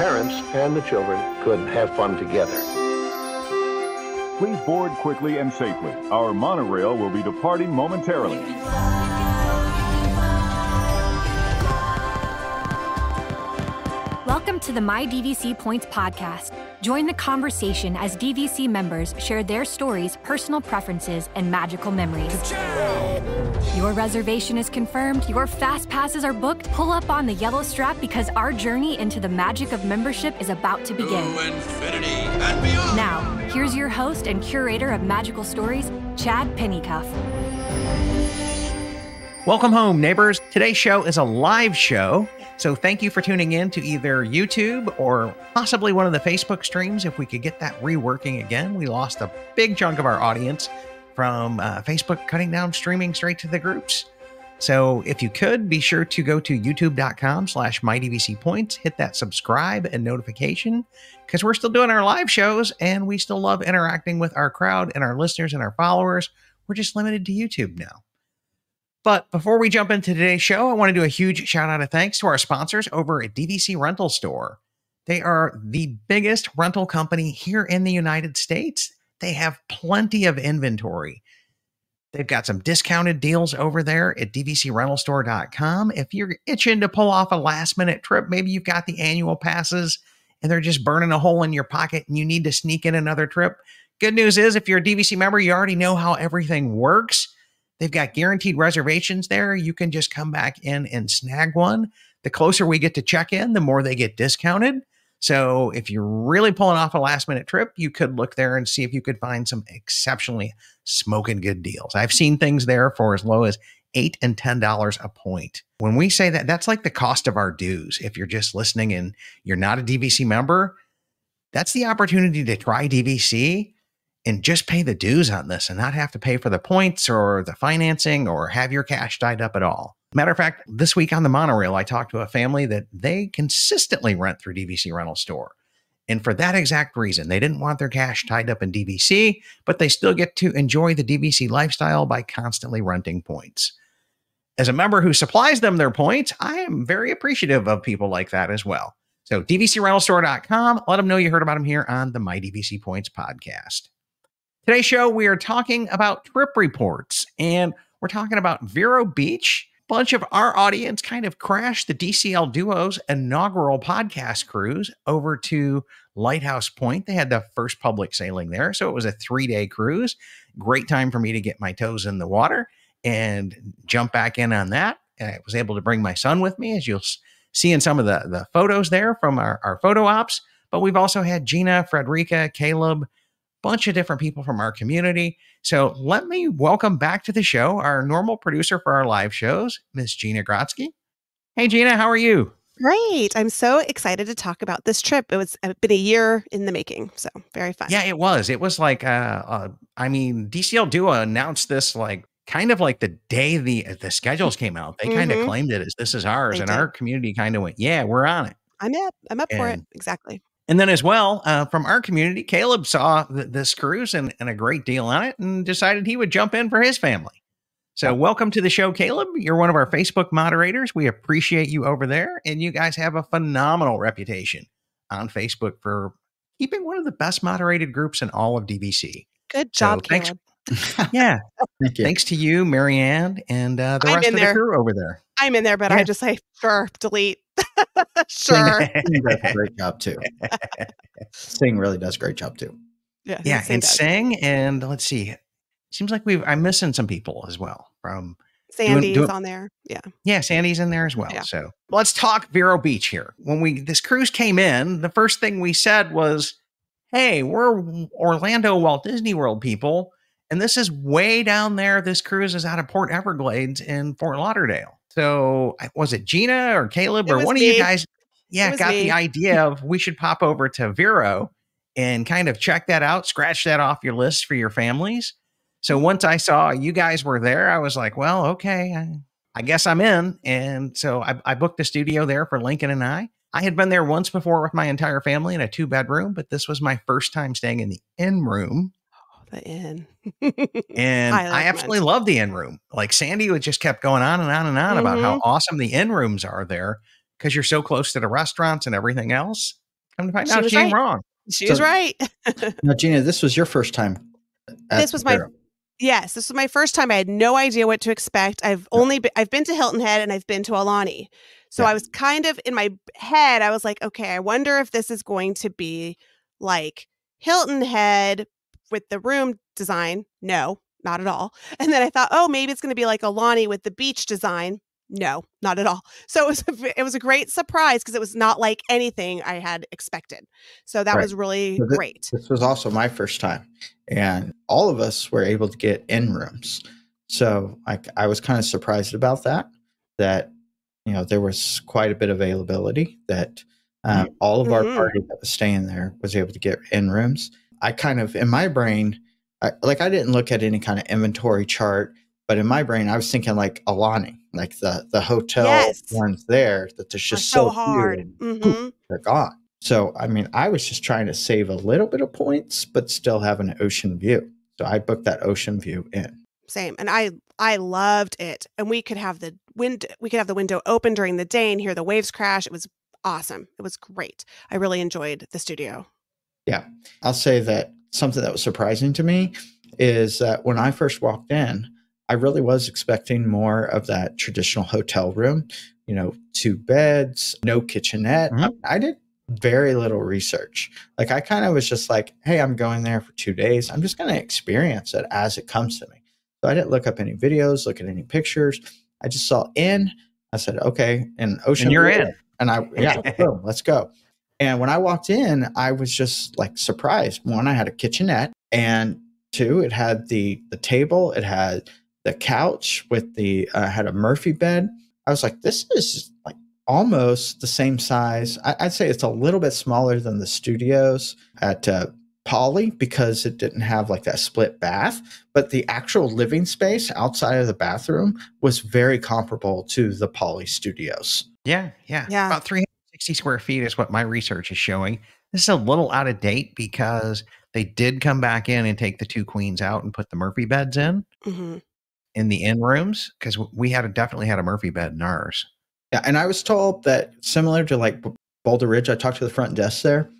parents and the children could have fun together. Please board quickly and safely. Our monorail will be departing momentarily. Welcome to the My DVC Points podcast. Join the conversation as DVC members share their stories, personal preferences, and magical memories. Your reservation is confirmed, your fast passes are booked. Pull up on the yellow strap because our journey into the magic of membership is about to begin. To infinity and beyond. Now, here's your host and curator of magical stories, Chad Pennycuff. Welcome home, neighbors. Today's show is a live show, so thank you for tuning in to either YouTube or possibly one of the Facebook streams if we could get that reworking again. We lost a big chunk of our audience from Facebook cutting down streaming straight to the groups. So if you could, be sure to go to youtube.com/mydvcpoints, hit that subscribe and notification, because we're still doing our live shows and we still love interacting with our crowd and our listeners and our followers. We're just limited to YouTube now. But before we jump into today's show, I want to do a huge shout out of thanks to our sponsors over at DVC Rental Store. They are the biggest rental company here in the United States. They have plenty of inventory. They've got some discounted deals over there at dvcrentalstore.com. If you're itching to pull off a last minute trip, maybe you've got the annual passes and they're just burning a hole in your pocket and you need to sneak in another trip. Good news is if you're a DVC member, you already know how everything works. They've got guaranteed reservations there. You can just come back in and snag one. The closer we get to check in, the more they get discounted. So if you're really pulling off a last minute trip, you could look there and see if you could find some exceptionally smoking good deals. I've seen things there for as low as $8 and $10 a point. When we say that, that's like the cost of our dues. If you're just listening and you're not a DVC member, that's the opportunity to try DVC and just pay the dues on this and not have to pay for the points or the financing or have your cash tied up at all. Matter of fact, this week on the monorail, I talked to a family that they consistently rent through DVC Rental Store. And for that exact reason, they didn't want their cash tied up in DVC, but they still get to enjoy the DVC lifestyle by constantly renting points. As a member who supplies them their points, I am very appreciative of people like that as well. So dvcrentalstore.com, let them know you heard about them here on the My DVC Points podcast. Today's show, we are talking about trip reports, and we're talking about Vero Beach. A bunch of our audience kind of crashed the DCL Duo's inaugural podcast cruise over to Lighthouse Point. They had the first public sailing there, so it was a 3-day cruise. Great time for me to get my toes in the water and jump back in on that. I was able to bring my son with me, as you'll see in some of the photos there from our photo ops. But we've also had Gina, Frederica, Caleb, bunch of different people from our community. So let me welcome back to the show our normal producer for our live shows, Miss Gina Grotsky. Hey, Gina, how are you? Great. I'm so excited to talk about this trip. It's been a year in the making, so very fun. Yeah, it was. It was like, DCL Duo announced this kind of like the day the schedules came out. They kind of claimed it as this is ours, and our community kind of went, yeah, we're on it. I'm up for it. Exactly. And then as well, from our community, Caleb saw this cruise and a great deal on it and decided he would jump in for his family. So welcome to the show, Caleb. You're one of our Facebook moderators. We appreciate you over there. And you guys have a phenomenal reputation on Facebook for keeping one of the best moderated groups in all of DVC. Good job, Caleb. Yeah. Thanks to you, Marianne, and the rest of the crew over there. I'm in there, but I just say, sure, delete. Sure. Sing does a great job too. Sing really does a great job too. Yeah, and Sing, and let's see. Seems like I'm missing some people as well. From Sandy's on there. Yeah, Sandy's in there as well. Yeah. So let's talk Vero Beach here. When this cruise came in, the first thing we said was, hey, we're Orlando Walt Disney World people, and this is way down there. This cruise is out of Port Everglades in Fort Lauderdale. So was it Gina or Caleb or one of you guys? Yeah, got the idea of we should pop over to Vero and kind of check that out, scratch that off your list for your families. So once I saw you guys were there, I was like, well, okay, I guess I'm in. And so I booked a studio there for Lincoln and I. I had been there once before with my entire family in a 2-bedroom, but this was my first time staying in the inn room. The inn. And I absolutely love the inn room. Like Sandy would just kept going on and on and on about how awesome the inn rooms are there because you're so close to the restaurants and everything else. Come to find She out, was she ain't right. wrong. She was right. Now, Gina, this was your first time. This was my Yes, this was my first time. I had no idea what to expect. I've been to Hilton Head and I've been to Aulani. So I was kind of in my head, I was like, okay, I wonder if this is going to be like Hilton Head with the room design. No, not at all. And then I thought, oh, maybe it's going to be like Aulani with the beach design. No, not at all. So it was a great surprise because it was not like anything I had expected. So that was really great. This was also my first time, and all of us were able to get in rooms. So I was kind of surprised about that, you know, there was quite a bit of availability, that all of our party that was staying there was able to get in rooms. I kind of, in my brain, I didn't look at any kind of inventory chart, but in my brain, I was thinking like Aulani, like the hotel ones there, that there's just so hard. They're gone. So, I mean, I was just trying to save a little bit of points, but still have an ocean view. So I booked that ocean view in. Same. And I loved it. And we could have the window open during the day and hear the waves crash. It was awesome. It was great. I really enjoyed the studio. Yeah. I'll say that something that was surprising to me is that when I first walked in, I really was expecting more of that traditional hotel room, you know, 2 beds, no kitchenette. I did very little research. Like, I kind of was just like, hey, I'm going there for 2 days. I'm just going to experience it as it comes to me. So I didn't look up any videos, look at any pictures. I just saw in. I said, okay, and ocean. And you're in. And boom, let's go. And when I walked in, I was just like surprised. 1, I had a kitchenette, and 2, it had the table, it had the couch with had a Murphy bed. I was like, this is like almost the same size. I'd say it's a little bit smaller than the studios at Poly, because it didn't have like that split bath, but the actual living space outside of the bathroom was very comparable to the Poly studios. Yeah. About 360 square feet is what my research is showing. This is a little out of date because they did come back in and take the 2 queens out and put the Murphy beds in the in rooms, because we definitely had a Murphy bed in ours. Yeah, and I was told that similar to like Boulder Ridge, I talked to the front desk there,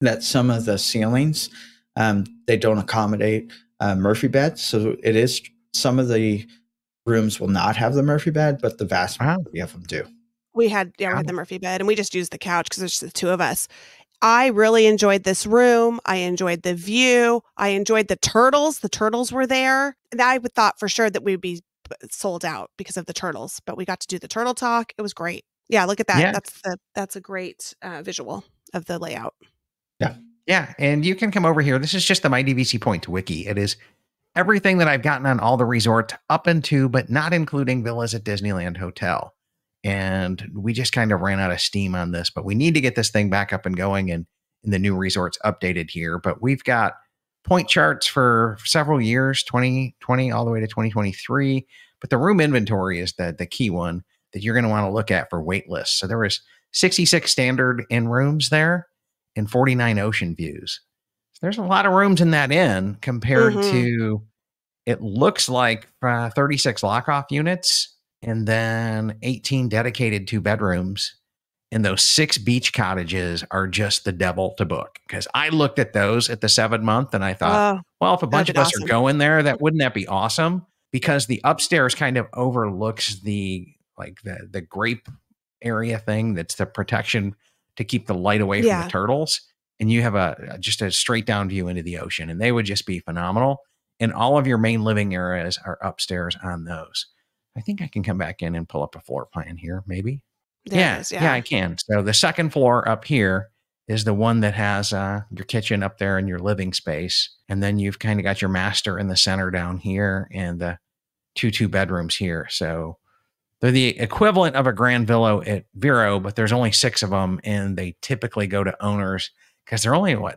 that some of the ceilings, they don't accommodate Murphy beds. So it is, some of the rooms will not have the Murphy bed, but the vast majority of them do. We had the Murphy bed, and we just used the couch because there's just the 2 of us. I really enjoyed this room. I enjoyed the view. I enjoyed the turtles. The turtles were there. And I thought for sure that we'd be sold out because of the turtles, but we got to do the turtle talk. It was great. Yeah, look at that. Yeah. That's a great visual of the layout. Yeah, and you can come over here. This is just the My DVC Points wiki. It is everything that I've gotten on all the resorts up into, but not including villas at Disneyland Hotel. And we just kind of ran out of steam on this, but we need to get this thing back up and going and in the new resorts updated here. But we've got point charts for several years, 2020 all the way to 2023. But the room inventory is the key one that you're going to want to look at for wait lists. So there was 66 standard in rooms there and 49 ocean views. So there's a lot of rooms in that inn compared to, it looks like 36 lock-off units and then 18 dedicated 2 bedrooms. And those 6 beach cottages are just the devil to book. Because I looked at those at the 7-month and I thought, well, if a bunch of us are going there, wouldn't that be awesome? Because the upstairs kind of overlooks the grape area thing. That's the protection to keep the light away from the turtles. And you have just a straight down view into the ocean, and they would just be phenomenal. And all of your main living areas are upstairs on those. I think I can come back in and pull up a floor plan here, maybe. Yeah, I can. So the second floor up here is the one that has your kitchen up there and your living space. And then you've kind of got your master in the center down here and the 2 bedrooms here. So they're the equivalent of a grand villa at Vero, but there's only 6 of them. And they typically go to owners because they're only if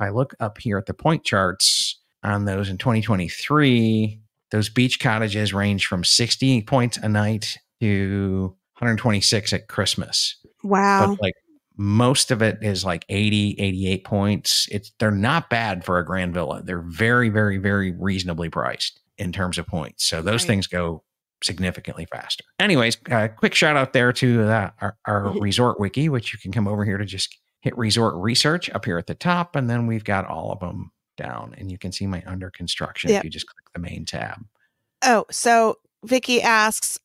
I look up here at the point charts on those in 2023, those beach cottages range from 60 points a night to 126 at Christmas. Wow. But most of it is 80, 88 points. They're not bad for a grand villa. They're very, very, very reasonably priced in terms of points. So those things go significantly faster. Anyways, quick shout out there to our resort wiki, which you can come over here to just hit resort research up here at the top, and then we've got all of them down, and you can see my under construction if you just click the main tab. Oh, so Vicky asks,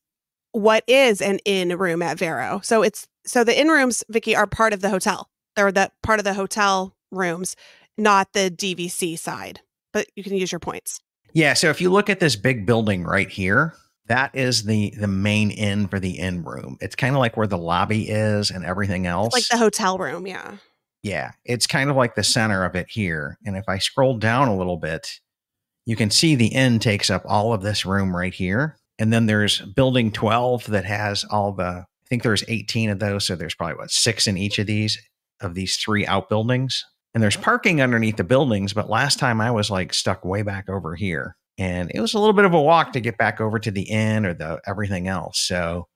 what is an inn room at Vero? So the inn rooms, Vicky, are part of the hotel. They're the part of the hotel rooms, not the DVC side, but you can use your points. Yeah. So if you look at this big building right here, that is the main inn for the inn room. It's kind of like where the lobby is and everything else. It's like the hotel room. Yeah. Yeah. It's kind of like the center of it here. And if I scroll down a little bit, you can see the inn takes up all of this room right here. And then there's building 12 that has I think there's 18 of those. So there's probably 6 in each of these 3 outbuildings. And there's parking underneath the buildings. But last time I was stuck way back over here. And it was a little bit of a walk to get back over to the inn or everything else. So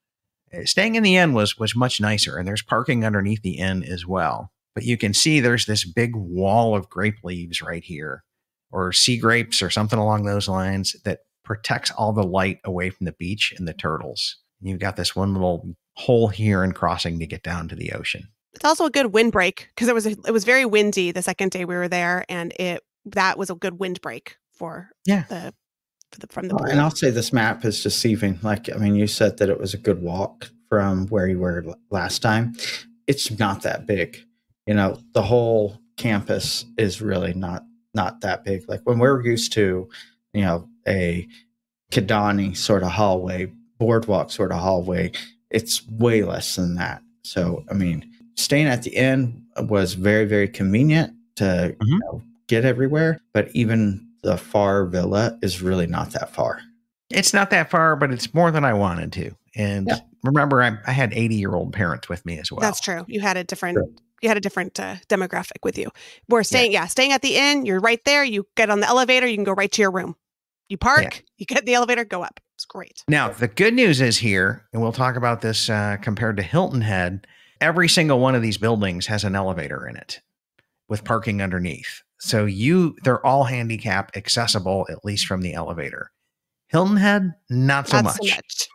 staying in the inn was much nicer. And there's parking underneath the inn as well. But you can see there's this big wall of grape leaves right here, or sea grapes or something along those lines, that protects all the light away from the beach and the turtles. And you've got this one little hole here and crossing to get down to the ocean. It's also a good windbreak because it was very windy the second day we were there, and that was a good windbreak from the pool. And I'll say this map is deceiving. You said that it was a good walk from where you were last time. It's not that big. The whole campus is really not that big. Like when we're used to, a Kidani sort of hallway, boardwalk sort of hallway, it's way less than that. So, staying at the inn was very, very convenient to get everywhere. But even the far villa is really not that far. It's not that far, but it's more than I wanted to. And remember, I had 80-year-old parents with me as well. That's true. You had a different demographic with you. We're staying at the inn. You're right there. You get on the elevator. You can go right to your room. You park, you get in the elevator, go up. It's great. Now, the good news is here, and we'll talk about this compared to Hilton Head, every single one of these buildings has an elevator in it with parking underneath. So they're all handicap accessible, at least from the elevator. Hilton Head, not so much.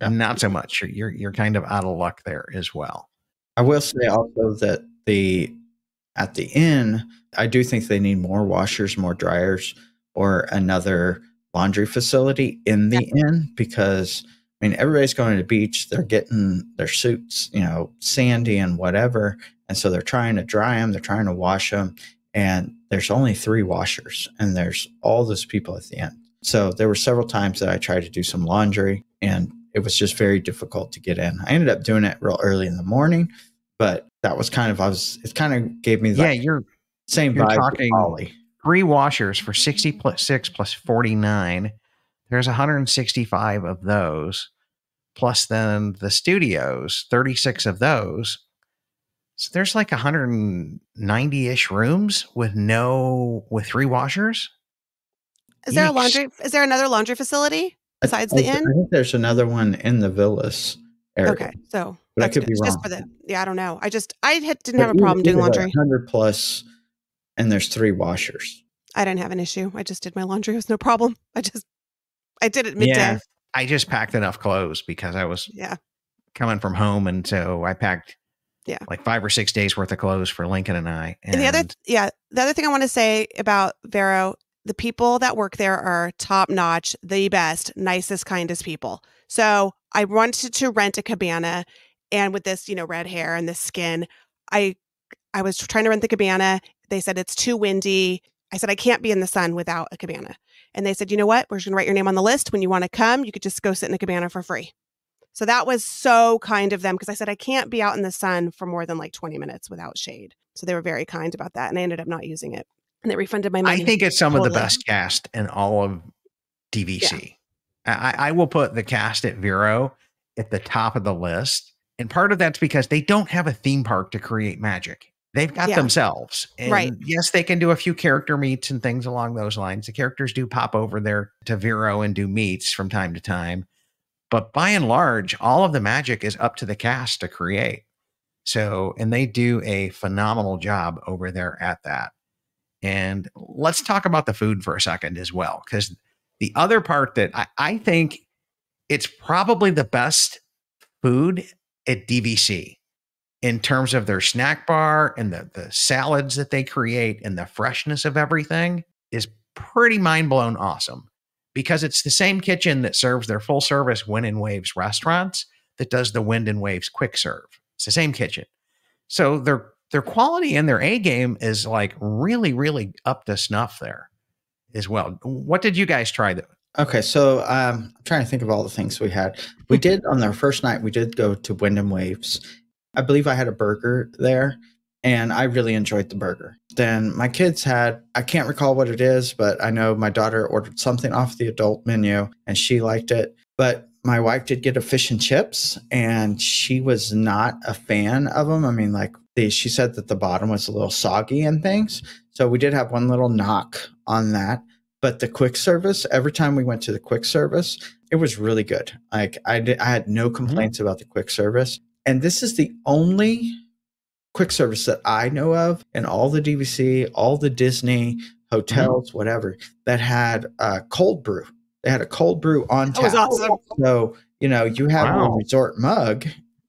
Not so much. You're kind of out of luck there as well. I will say also that at the inn, I do think they need more washers, more dryers, or another laundry facility in the inn, because everybody's going to the beach. They're getting their suits, sandy and whatever. And so they're trying to dry them. They're trying to wash them. And there's only 3 washers, and there's all those people at the end. So there were several times that I tried to do some laundry, and it was just very difficult to get in. I ended up doing it real early in the morning, but that was it kind of gave me the same vibe. Talking Ollie. 3 washers for 66 plus 49. There's 165 of those. Plus then the studios, 36 of those. So there's 190-ish rooms with 3 washers. Is there another laundry facility besides the inn? I think there's another one in the villas area. Okay, so but I could be wrong. Just for I don't know. I didn't have a problem doing laundry. 100 plus, and there's 3 washers. I didn't have an issue. I just did my laundry. It was no problem. I did it midday. Yeah, I just packed enough clothes because I was coming from home, and so I packed 5 or 6 days worth of clothes for Lincoln and I. And the other thing I want to say about Vero, the people that work there are top notch, the best, nicest, kindest people. So I wanted to rent a cabana, and with this, red hair and this skin, I was trying to rent the cabana. They said it's too windy. I said, I can't be in the sun without a cabana. And they said, you know what? We're just going to write your name on the list. When you want to come, you could just go sit in a cabana for free. So that was so kind of them, because I said, I can't be out in the sun for more than 20 minutes without shade. So they were very kind about that. And I ended up not using it. And they refunded my money. I think it's some of the best cast in all of DVC. Yeah. I will put the cast at Vero at the top of the list. And part of that's because they don't have a theme park to create magic. They've got themselves. And yes, they can do a few character meets and things along those lines. The characters do pop over there to Vero and do meets from time to time. But by and large, all of the magic is up to the cast to create. So, and they do a phenomenal job over there at that. And let's talk about the food for a second as well, because the other part that I think it's probably the best food at DVC. in terms of their snack bar and the salads that they create and the freshness of everything is pretty mind-blown awesome, because it's the same kitchen that serves their full-service Wind and Waves restaurants that does the Wind and Waves quick serve. It's the same kitchen. So their quality and their A game is like really, really up to snuff there as well. What did you guys try though? Okay, so I'm trying to think of all the things we had. We did on our first night, we did go to Wind and Waves. I believe I had a burger there, and I really enjoyed the burger. Then my kids had, I can't recall what it is, but I know my daughter ordered something off the adult menu, and she liked it. But my wife did get a fish and chips, and she was not a fan of them. I mean, like she said that the bottom was a little soggy and things. So we did have one little knock on that. But the quick service, every time we went to the quick service, it was really good. Like I had no complaints about the quick service. And this is the only quick service that I know of in all the DVC, all the Disney hotels, whatever, that had a cold brew. They had a cold brew on tap. That was awesome. So, you know, you have a resort mug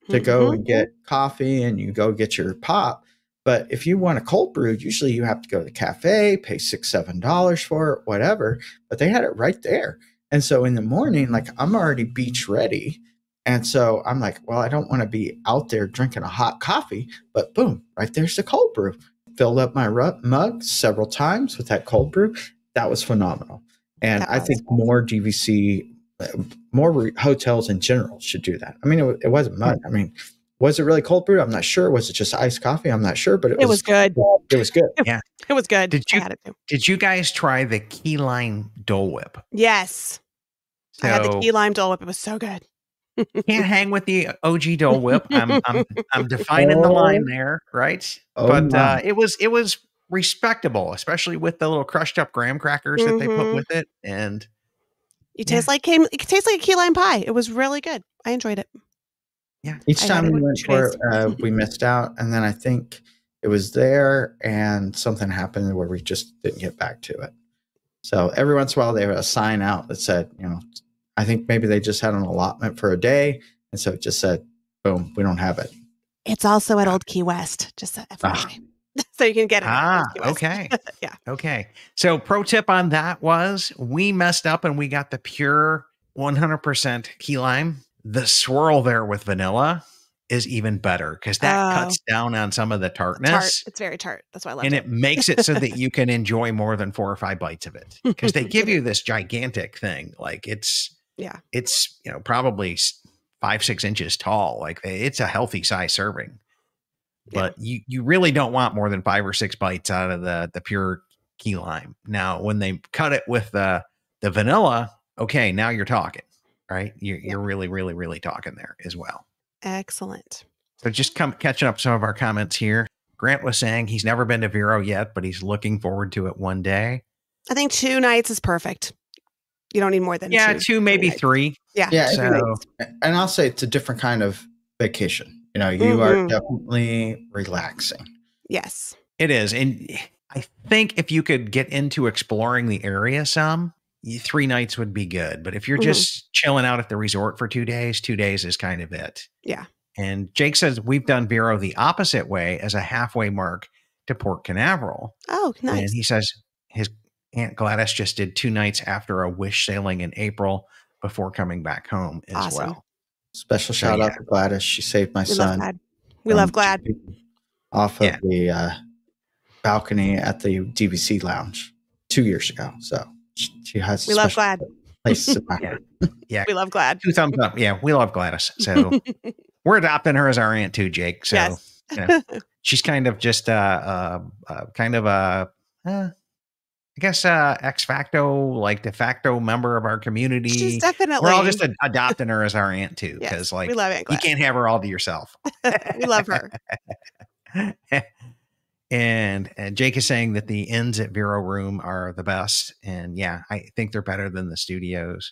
to go and get coffee, and you go get your pop. But if you want a cold brew, usually you have to go to the cafe, pay $6, $7 for it, whatever. But they had it right there. And so in the morning, like I'm already beach ready. And so I'm like, well, I don't want to be out there drinking a hot coffee, but boom, right there's the cold brew. Filled up my mug several times with that cold brew. That was phenomenal. And I think more DVC, more hotels in general should do that. I mean, it wasn't mud. I mean, was it really cold brew? I'm not sure. Was it just iced coffee? I'm not sure, but it was good. It was good. Yeah, it was good. Did you guys try the key lime Dole Whip? Yes. So, I had the key lime Dole Whip. It was so good. Can't hang with the OG Dole Whip. I'm defining the line there, right? But it was respectable, especially with the little crushed up graham crackers that they put with it, and it tastes like a key lime pie. It was really good. I enjoyed it. Yeah. Each time we went for it, we missed out, and then I think it was there, and something happened where we just didn't get back to it. So every once in a while, they have a sign out that said, you know, I think maybe they just had an allotment for a day, and so it just said, boom, we don't have it. It's also at Old Key West, just FYI. So you can get it. Okay. Yeah. Okay. So pro tip on that was we messed up and we got the pure 100% key lime. The swirl there with vanilla is even better because that cuts down on some of the tartness. It's very tart. That's why I love it. And it makes it so that you can enjoy more than 4 or 5 bites of it because they give you this gigantic thing. Like it's you know, probably 5-6 inches tall. Like it's a healthy size serving. But you really don't want more than 5 or 6 bites out of the pure key lime. Now, when they cut it with the vanilla, okay, now you're talking, right? You're really, really, really talking there as well. Excellent. So just catching up some of our comments here. Grant was saying he's never been to Vero yet, but he's looking forward to it one day. I think 2 nights is perfect. You don't need more than 2, maybe 3. Yeah. So, and I'll say it's a different kind of vacation. You know, you are definitely relaxing. Yes. It is. And I think if you could get into exploring the area some, 3 nights would be good. But if you're just chilling out at the resort for 2 days, 2 days is kind of it. Yeah. And Jake says we've done Vero the opposite way as a halfway mark to Port Canaveral. Oh, nice. And he says his Aunt Gladys just did 2 nights after a Wish sailing in April before coming back home as well. Special shout out to Gladys. She saved my son. We love Glad. Off of the balcony at the DVC lounge 2 years ago. So she has. We love Glad. Place in my heart. Yeah, we love Glad. 2 thumbs up. Yeah, we love Gladys. So we're adopting her as our aunt too, Jake. So you know, she's kind of just I guess ex facto, like de facto member of our community. She's definitely. We're all just adopting her as our aunt too, because we love Aunt you can't have her all to yourself. We love her. And Jake is saying that the inns at Vero Room are the best, and I think they're better than the studios.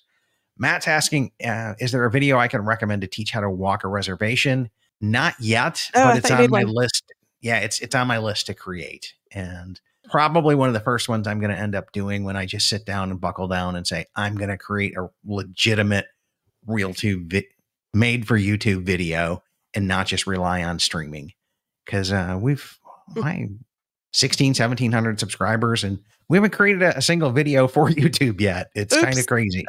Matt's asking, is there a video I can recommend to teach how to walk a reservation? Not yet, but it's on my list. Yeah, it's on my list to create, and probably one of the first ones I'm going to end up doing when I just sit down and buckle down and say, I'm going to create a legitimate made for YouTube video and not just rely on streaming. Because we've 1,700 subscribers, and we haven't created a single video for YouTube yet. It's kind of crazy.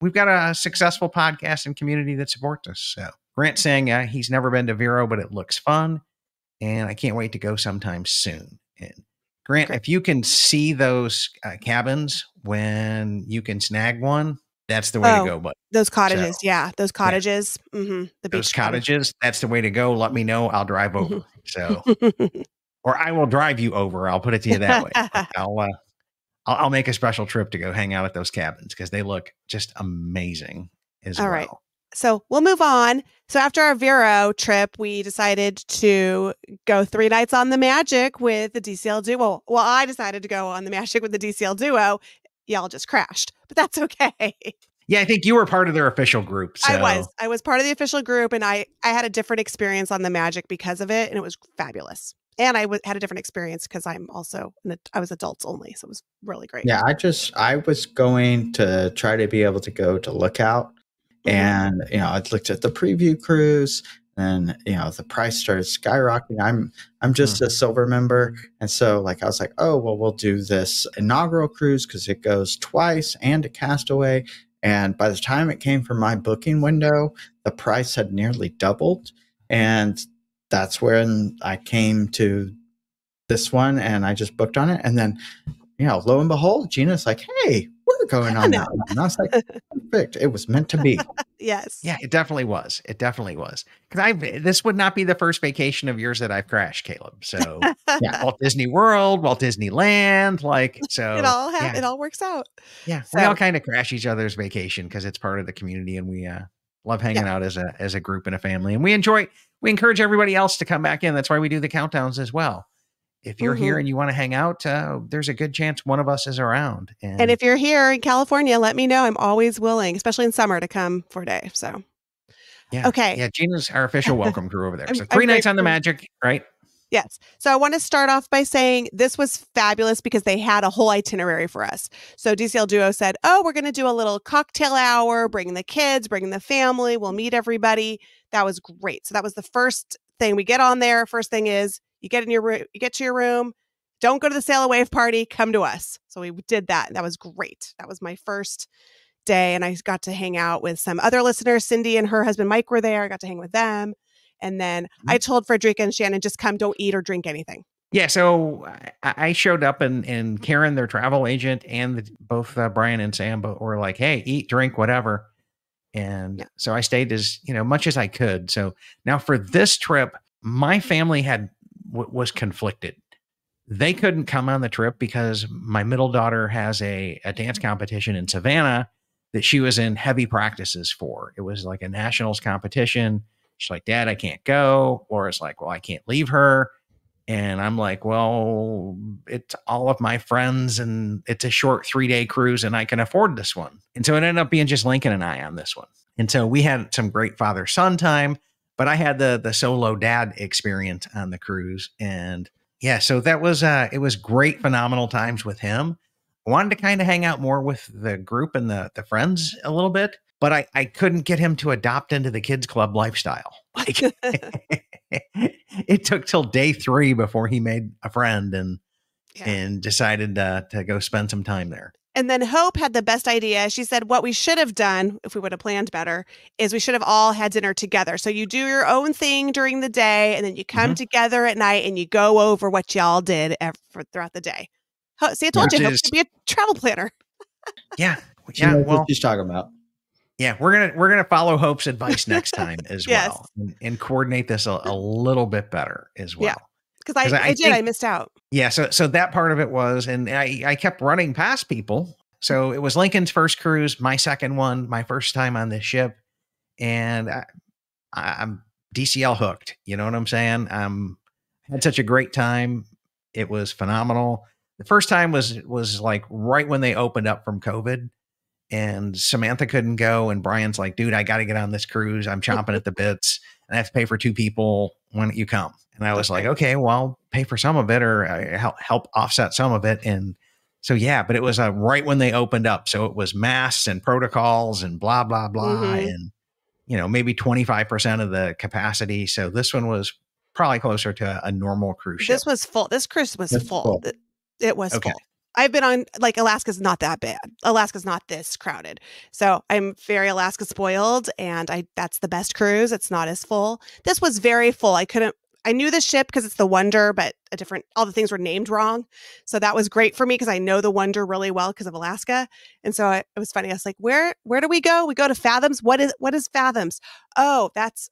We've got a successful podcast and community that supports us. So Grant's saying he's never been to Vero, but it looks fun, and I can't wait to go sometime soon. And Grant, if you can see those cabins when you can snag one, that's the way to go. But those cottages, those cottages, the beach those cottages, that's the way to go. Let me know. I'll drive over. So, or I will drive you over. I'll put it to you that way. I'll make a special trip to go hang out at those cabins because they look just amazing as well. All right. So we'll move on. So after our Vero trip, we decided to go 3 nights on the Magic with the DCL duo. Well, I decided to go on the Magic with the DCL duo. Y'all just crashed, but that's okay. Yeah, I think you were part of their official group. So. I was part of the official group, and I had a different experience on the Magic because of it, and it was fabulous. And I had a different experience because I was adults only, so it was really great. Yeah, I was going to try to be able to go to Lookout. And, I looked at the preview cruise and, the price started skyrocketing. I'm just a silver member. And so I was like, oh, well, we'll do this inaugural cruise because it goes twice and a Castaway. And by the time it came from my booking window, the price had nearly doubled. And that's when I came to this one and I just booked on it. And then, lo and behold, Gina's like, hey, we're going on that one. And I was like, perfect. It was meant to be. Yes. Yeah, it definitely was. It definitely was. Because this would not be the first vacation of yours that I've crashed, Caleb. So Walt Disney World, Walt Disneyland, it all works out. Yeah. So, we all kind of crash each other's vacation because it's part of the community and we love hanging out as a group and a family. And we encourage everybody else to come back in. That's why we do the countdowns as well. If you're here and you want to hang out, there's a good chance one of us is around. And if you're here in California, let me know. I'm always willing, especially in summer, to come for a day. So, okay. Yeah, Gina's our official welcome crew over there. So 3 nights on the Magic, right? Yes. So I want to start off by saying this was fabulous because they had a whole itinerary for us. So DCL Duo said, oh, we're going to do a little cocktail hour, bring the kids, bring the family. We'll meet everybody. That was great. So that was the first thing we get on there. First thing is, you get to your room. Don't go to the Sail Away party. Come to us. So we did that. That was great. That was my first day. And I got to hang out with some other listeners. Cindy and her husband, Mike, were there. I got to hang with them. And then I told Frederica and Shannon, just come, don't eat or drink anything. Yeah. So I showed up and Karen, their travel agent, and both Brian and Sam were like, hey, eat, drink, whatever. And so I stayed as, much as I could. So now for this trip, my family was conflicted. They couldn't come on the trip because my middle daughter has a dance competition in Savannah that she was in heavy practices for. It was like a nationals competition. She's like, Dad, I can't go. Laura's like, well, I can't leave her. And I'm like, well, it's all of my friends and it's a short 3-day cruise and I can afford this one. And so it ended up being just Lincoln and I on this one. And so we had some great father-son time. But I had the solo dad experience on the cruise. And so that was, it was great, phenomenal times with him. I wanted to kind of hang out more with the group and the friends a little bit, but I couldn't get him to adopt into the kids club lifestyle. It took till day 3 before he made a friend and decided to go spend some time there. And then Hope had the best idea. She said, what we should have done, if we would have planned better, is we should have all had dinner together. So you do your own thing during the day, and then you come together at night and you go over what y'all did throughout the day. See, I told you, Hope should be a travel planner. Yeah. What she's talking about. Yeah, we're gonna follow Hope's advice next time as well, and coordinate this a little bit better as well. Yeah. Because I missed out. Yeah, so that part of it was, and I kept running past people. So it was Lincoln's first cruise, my second one, my first time on this ship, and I'm DCL hooked. You know what I'm saying? Had such a great time. It was phenomenal. The first time was like right when they opened up from COVID, and Samantha couldn't go, and Brian's like, dude, I got to get on this cruise. I'm chomping at the bits, and I have to pay for 2 people. Why don't you come? And I was like, okay, well, pay for some of it or help offset some of it. And so, but it was right when they opened up. So it was masks and protocols and blah, blah, blah. And maybe 25% of the capacity. So this one was probably closer to a normal cruise ship. This was full. This cruise was full. It was Okay. full. I've been on, like, Alaska's not that bad. Alaska's not this crowded. So I'm very Alaska spoiled, and that's the best cruise. It's not as full. This was very full. I knew the ship because it's the Wonder, but all the things were named wrong. So that was great for me because I know the Wonder really well because of Alaska. And so it was funny. I was like, where do we go? We go to Fathoms. What is Fathoms? Oh, that's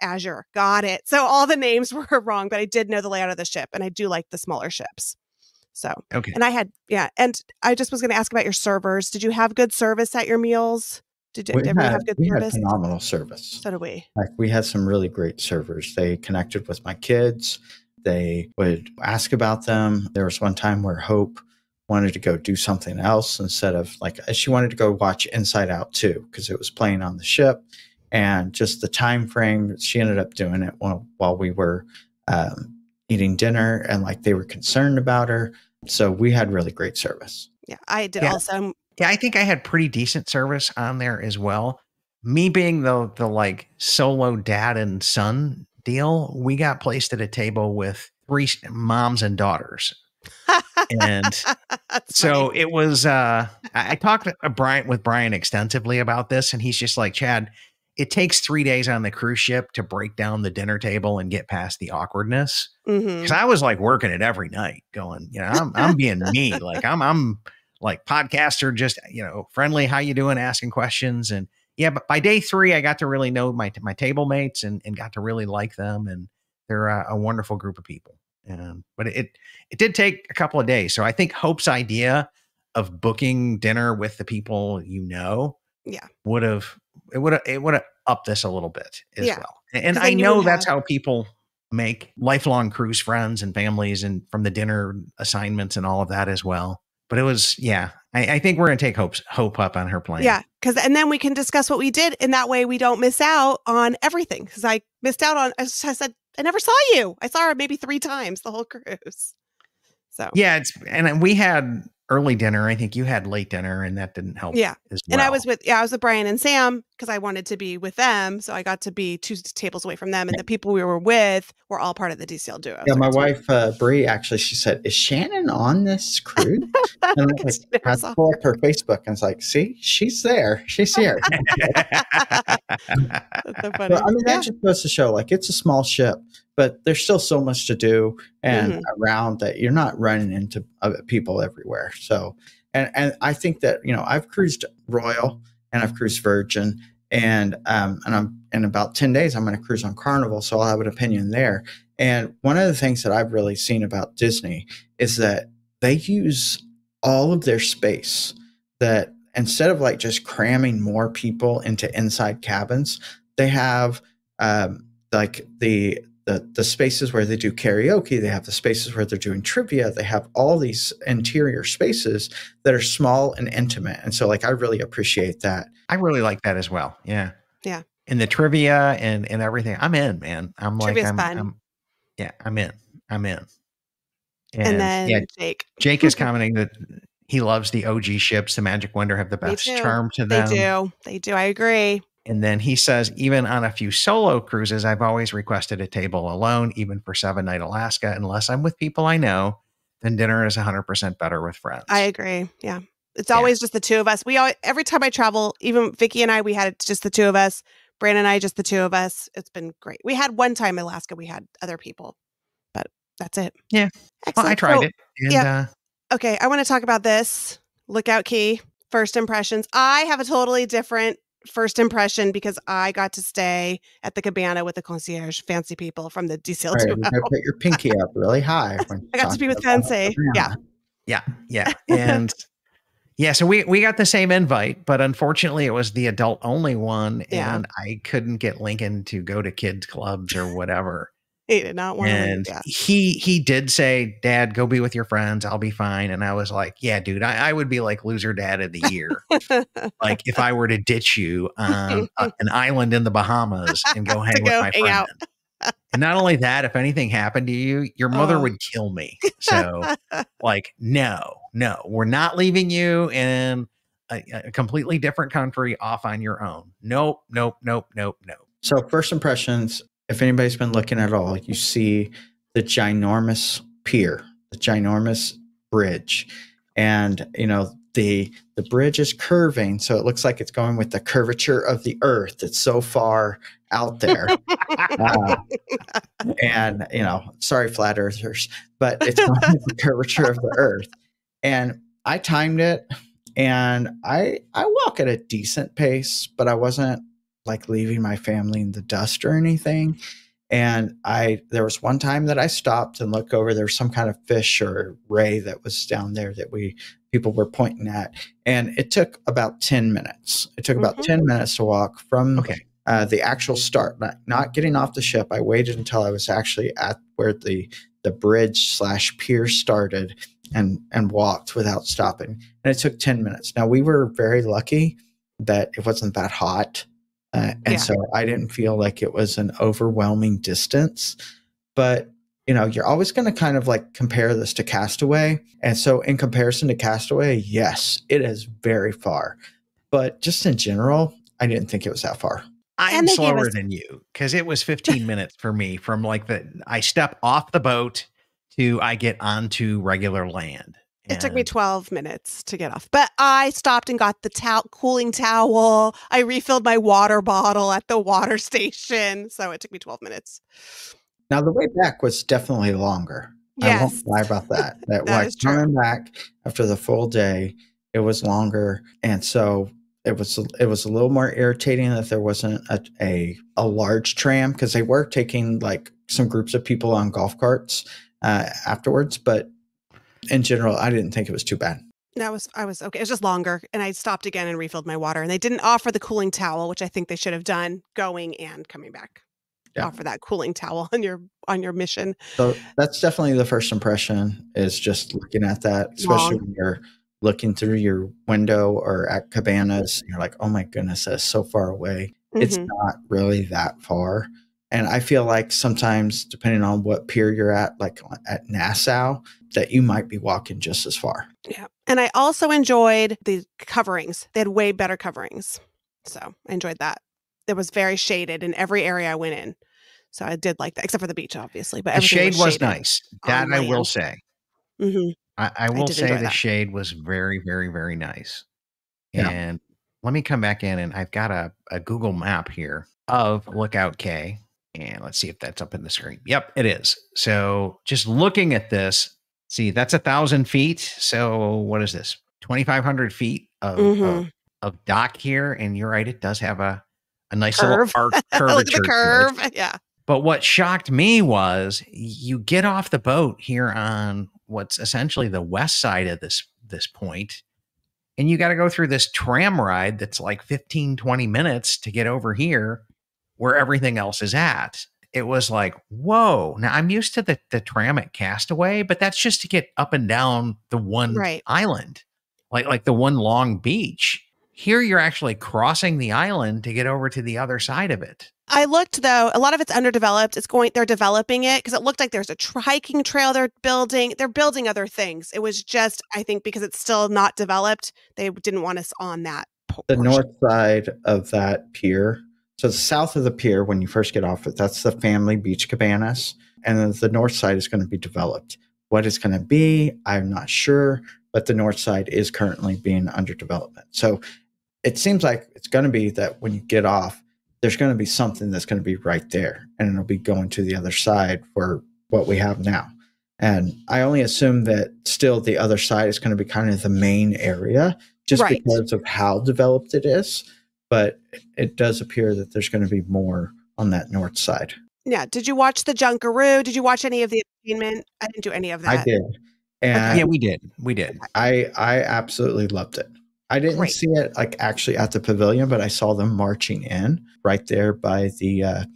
Azure. Got it. So all the names were wrong, but I did know the layout of the ship, and I do like the smaller ships. So, okay. And and I just was going to ask about your servers. Did you have good service at your meals? Did everyone have good service? We had phenomenal service. So did we. Like, we had some really great servers. They connected with my kids. They would ask about them. There was one time where Hope wanted to go do something else instead of, like, she wanted to go watch Inside Out 2 because it was playing on the ship. And just the time frame, she ended up doing it while we were eating dinner, and like they were concerned about her. So we had really great service. Yeah, I did also. Yeah, I think I had pretty decent service on there as well. Me being the like solo dad and son deal, we got placed at a table with 3 moms and daughters. And so it was, I talked with Brian extensively about this, and he's just like, Chad, it takes 3 days on the cruise ship to break down the dinner table and get past the awkwardness. Because I was like working it every night going, I'm being me. Like I'm like podcaster, just, friendly. How you doing? Asking questions. And yeah, but by day 3, I got to really know my table mates and got to really like them. And they're a wonderful group of people. But it did take a couple of days. So I think Hope's idea of booking dinner with the people, would have upped this a little bit as well. And I know that's how people make lifelong cruise friends and families, and from the dinner assignments and all of that as well. But it was, I think we're going to take Hope up on her plan. Yeah. And then we can discuss what we did. And that way we don't miss out on everything. Because I missed out on, I said, I never saw you. I saw her maybe 3 times the whole cruise. So, yeah. And we had early dinner. I think you had late dinner, and that didn't help. Yeah. As well. And I was with Brian and Sam because I wanted to be with them. So I got to be 2 tables away from them. And the people we were with were all part of the DCL duo. Yeah. My wife, Brie, actually, she said, is Shannon on this cruise? And I pulled up her Facebook and it's like, see, she's there. She's here. That's so funny. But, that just goes to show, like, it's a small ship, but there's still so much to do and around that you're not running into people everywhere. So, and I think that, I've cruised Royal and I've cruised Virgin, and I'm in about 10 days, I'm going to cruise on Carnival. So I'll have an opinion there. And one of the things that I've really seen about Disney is that they use all of their space, that instead of like just cramming more people into inside cabins, they have like the spaces where they do karaoke. They have the spaces where they're doing trivia. They have all these interior spaces that are small and intimate. And so, like, I really appreciate that. I really like that as well. Yeah. Yeah. And the trivia and everything. I'm in, man. I'm like, Trivia's fun. I'm in. And then Jake is commenting that he loves the OG ships. The Magic Wonder have the best charm to them. They do. I agree. And then he says, even on a few solo cruises, I've always requested a table alone, even for 7-night Alaska. Unless I'm with people I know, then dinner is 100% better with friends. I agree. Yeah. It's always just the 2 of us. Every time I travel, even Vicky and I, we had just the 2 of us. Brandon and I, just the 2 of us. It's been great. We had one time in Alaska, we had other people, but that's it. Yeah. Excellent. Well, I tried it. And, okay. I want to talk about this. Lookout key, first impressions. I have a totally different first impression because I got to stay at the cabana with the concierge, fancy people from the DCL Right, duo. you gotta put your pinky up really high. I got to be with fancy. Yeah. And so we got the same invite, but unfortunately it was the adult only one, and I couldn't get Lincoln to go to kids clubs or whatever. He did not want to. And he did say, Dad, go be with your friends. I'll be fine. And I was like, yeah, dude, I would be like loser dad of the year. Like if I were to ditch you on an island in the Bahamas and go hang with my friend. And not only that, if anything happened to you, your mother would kill me. So like, no, we're not leaving you. And a completely different country off on your own. Nope, nope, nope, nope, nope. So first impressions, if anybody's been looking at all, you see the ginormous pier, the ginormous bridge. And, the bridge is curving. So it looks like it's going with the curvature of the earth. It's so far out there. And, sorry, flat earthers, but it's going with the curvature of the earth. And I timed it, and I walk at a decent pace, but I wasn't like leaving my family in the dust or anything. And there was one time that I stopped and looked over. There was some kind of fish or ray that was down there that people were pointing at. And it took about 10 minutes. It took about 10 minutes to walk from the actual start, not getting off the ship. I waited until I was actually at where the bridge/pier started and walked without stopping. And it took 10 minutes. Now, we were very lucky that it wasn't that hot. So I didn't feel like it was an overwhelming distance. But, you're always going to kind of like compare this to Castaway. And so in comparison to Castaway, yes, it is very far. But just in general, I didn't think it was that far. I'm slower than you because it was 15 minutes for me from I step off the boat to I get onto regular land. It took me 12 minutes to get off, but I stopped and got the cooling towel. I refilled my water bottle at the water station. So it took me 12 minutes. Now, the way back was definitely longer. Yes. I won't lie about that. That is true. Coming back after the full day, it was longer. And so it was a little more irritating that there wasn't a large tram, because they were taking like some groups of people on golf carts afterwards. But in general, I didn't think it was too bad. I was okay. It was just longer, and I stopped again and refilled my water. And they didn't offer the cooling towel, which I think they should have done going and coming back. Yeah. Offer that cooling towel on your mission. So that's definitely the first impression, is just looking at that, especially when you're looking through your window or at cabanas. You're like, oh my goodness, that's so far away. Mm-hmm. It's not really that far. And I feel like sometimes, depending on what pier you're at, like at Nassau, that you might be walking just as far. Yeah. And I also enjoyed the coverings. They had way better coverings. So I enjoyed that. It was very shaded in every area I went in. So I did like that, except for the beach, obviously. But the shade was nice. That I will say. Mm-hmm. I will say the shade was very, very, very nice. Yeah. And let me come back in, and I've got a Google map here of Lookout Cay. And let's see if that's up in the screen. Yep, it is. So just looking at this, see, that's 1,000 feet. So what is this? 2,500 feet of dock here. And you're right, it does have a nice curve. Little arc curvature. Look at the curve. Yeah. But what shocked me was you get off the boat here on what's essentially the west side of this point, and you got to go through this tram ride that's like 15, 20 minutes to get over here where everything else is at. It was like, whoa. Now, I'm used to the tram at Castaway, but that's just to get up and down the one island, like the one long beach. Here, you're actually crossing the island to get over to the other side of it. I looked, though, a lot of it's underdeveloped. They're developing it because it looked like there's a hiking trail they're building. They're building other things. It was just, I think, because it's still not developed, they didn't want us on that portion. The north side of that pier. So the south of the pier, when you first get off it, that's the family beach cabanas. And then the north side is going to be developed. What it's going to be, I'm not sure, but the north side is currently being under development. So it seems like it's going to be that when you get off, there's going to be something that's going to be right there, and it'll be going to the other side for what we have now. And I only assume that still the other side is going to be kind of the main area, just because of how developed it is. But it does appear that there's going to be more on that north side. Yeah. Did you watch the Junkaroo? Did you watch any of the entertainment? I didn't do any of that. I did. And yeah, we did. We did. I absolutely loved it. I didn't see it like actually at the pavilion, but I saw them marching in right there by the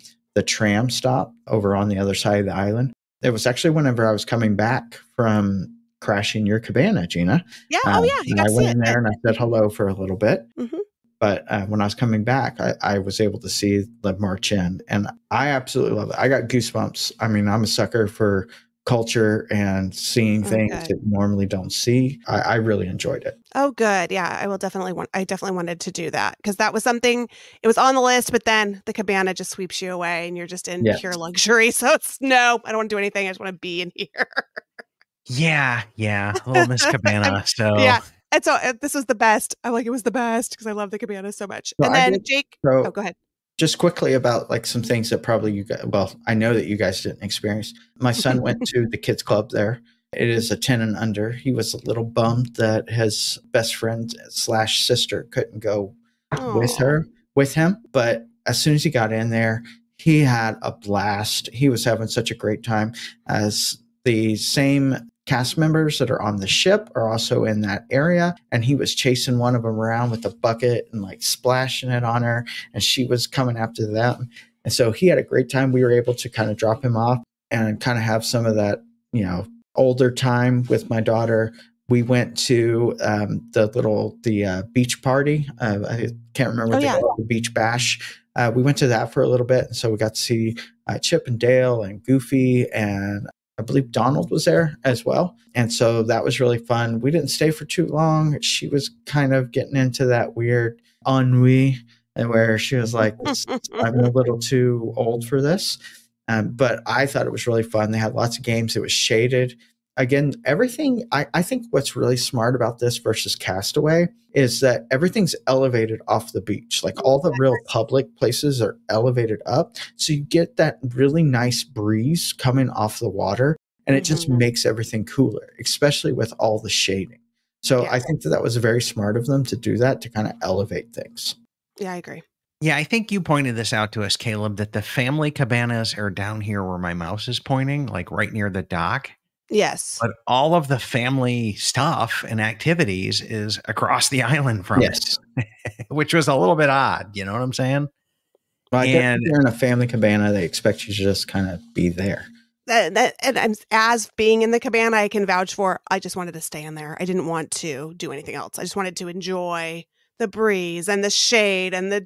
tram stop over on the other side of the island. It was actually whenever I was coming back from crashing your cabana, Gina. Yeah. Oh, yeah. You got to see it. I went in there and I said hello for a little bit. Mm-hmm. But when I was coming back, I was able to see the march in, and I absolutely love it. I got goosebumps. I mean, I'm a sucker for culture and seeing things that you normally don't see. I really enjoyed it. Oh, good. Yeah, I definitely wanted to do that because that was something, it was on the list, but then the cabana just sweeps you away and you're just in pure luxury. So no, I don't want to do anything. I just want to be in here. Yeah. A little Miss Cabana. So yeah. And so this was the best. I'm like, it was the best because I love the cabana so much. So and then Jake, go ahead. Just quickly about like some things that probably you guys, well, I know that you guys didn't experience. My son went to the kids club there. It is a 10 and under. He was a little bummed that his best friend / sister couldn't go with him. But as soon as he got in there, he had a blast. He was having such a great time. As the same cast members that are on the ship are also in that area, and he was chasing one of them around with a bucket and like splashing it on her, and she was coming after them. And so he had a great time. We were able to kind of drop him off and kind of have some of that, older time with my daughter. We went to the beach party. I can't remember what they call it, the beach bash. We went to that for a little bit, and so we got to see Chip and Dale and Goofy, and I believe Donald was there as well. And so that was really fun. We didn't stay for too long. She was kind of getting into that weird ennui where she was like, I'm a little too old for this. But I thought it was really fun. They had lots of games. It was shaded. Again, everything, I think what's really smart about this versus Castaway is that everything's elevated off the beach. Like all the real public places are elevated up. So you get that really nice breeze coming off the water, and it just makes everything cooler, especially with all the shading. So I think that was very smart of them to do that, to kind of elevate things. Yeah, I agree. Yeah, I think you pointed this out to us, Caleb, that the family cabanas are down here where my mouse is pointing, like right near the dock. Yes. But all of the family stuff and activities is across the island from us, which was a little bit odd. You know what I'm saying? Well, I guess if you're in a family cabana, they expect you to just kind of be there. And as being in the cabana, I can vouch for, I just wanted to stay in there. I didn't want to do anything else. I just wanted to enjoy the breeze and the shade and the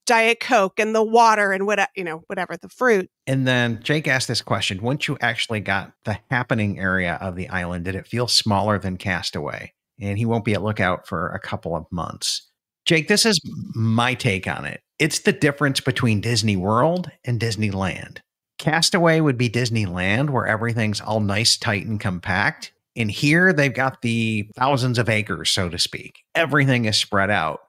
Diet Coke and the water and whatever, the fruit. And then Jake asked this question: once you actually got the happening area of the island, did it feel smaller than Castaway? And he won't be at Lookout for a couple of months. Jake, this is my take on it. It's the difference between Disney World and Disneyland. Castaway would be Disneyland, where everything's all nice, tight, and compact. And here they've got the thousands of acres, so to speak. Everything is spread out.